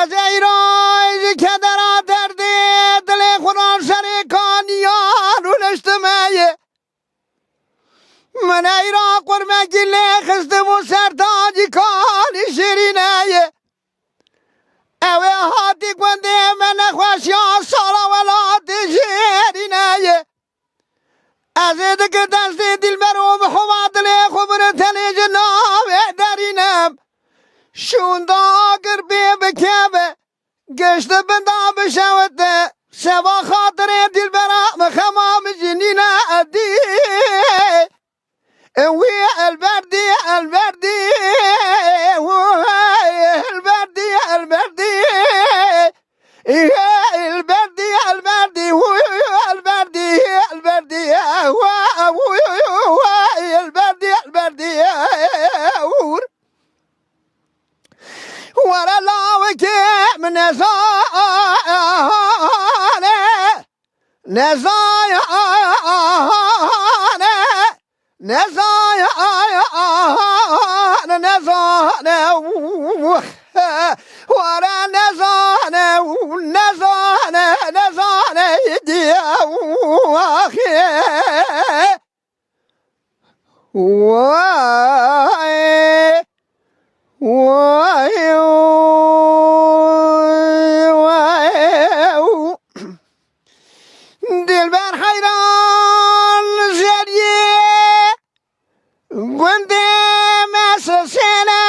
از ایران که در درد دل خودان شریکان یارون اجتماعی من ایران قرمه گله خستم و سرتاجی کانی شیرینه اوه هاتی گنده من خوشیان سالا ولات شیرینه از دک دست دل برو بخواه دل خبر تنی جناب درینم شوندا گر بی بکبه گشت بندا بشوته سوا خاطر دل برا مخمام جنینا ادی وی البردی البردی البردی البردی البردي البردي البردي البردي البردي البردي ورا لاوك من نزانه نزايا نزايا نزانه ورا نزانه نزانه نزانه يدي واخي واي واي واي دلبر حيران زريه قندم اسسنا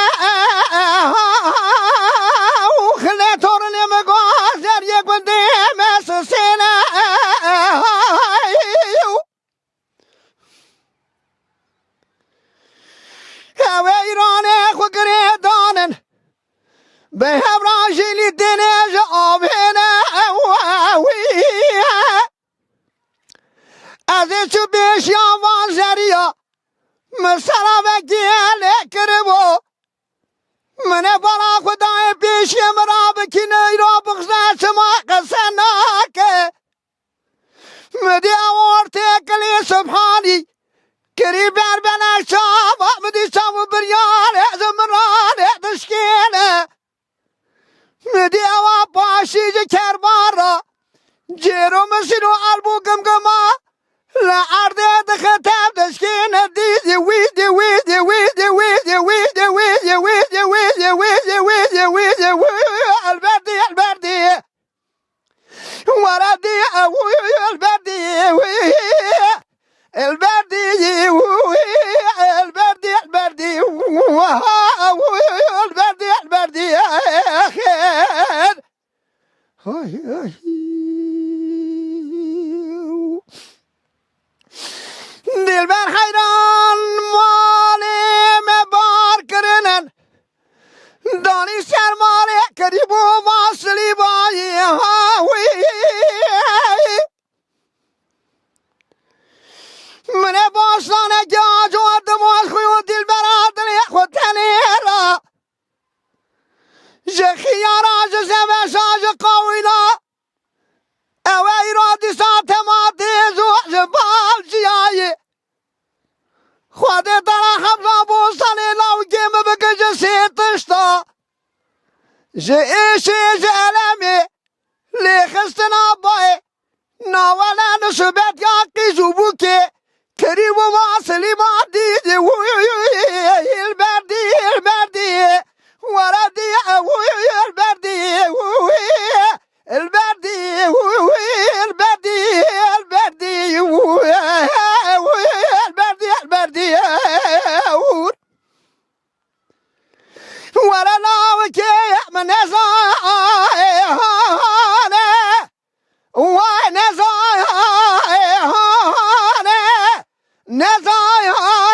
به همراهی لیدنش آبهنه از چو بیش یاوان زریا مثلا به گیله کربو من برا خدای بیش مرا بکنه را بخزه شما قسناکه مدی آورت کلی سبحانی کری بر بنشاب مدی شاب بریان زمران تشکیله مدی آوا پاشی کربارا جیرو مسیرو البو گمگما لعرده دختم تشکین دیدی ویدی ویدی ویدی ویدی ویدی ویدی ویدی ویدی ویدی ویدی ویدی البردی البردی وردی البردی البردی البردي البردي البردي البردي خير دلبر حیران مالی مبار کرنن دانی سرماره کریب و واصلی بایی من باستانه که آجوات دماغ خوی دل برادر خود تنیرا جخیارا جزم شاج قوینا او ایرادی سات ما دیزو جبال جیایی خود ترا حمزا بوستانی لو گیم بگج سیتشتا جئیشی جعلمی لیخستنا بای ناولا نسبت یاقی زبوکی كريم واصلي ما ديدي البردي البردي وردي البردي البردي البردي البردي البردي البردي ولا لاوك من نزايا ونزايا نزايا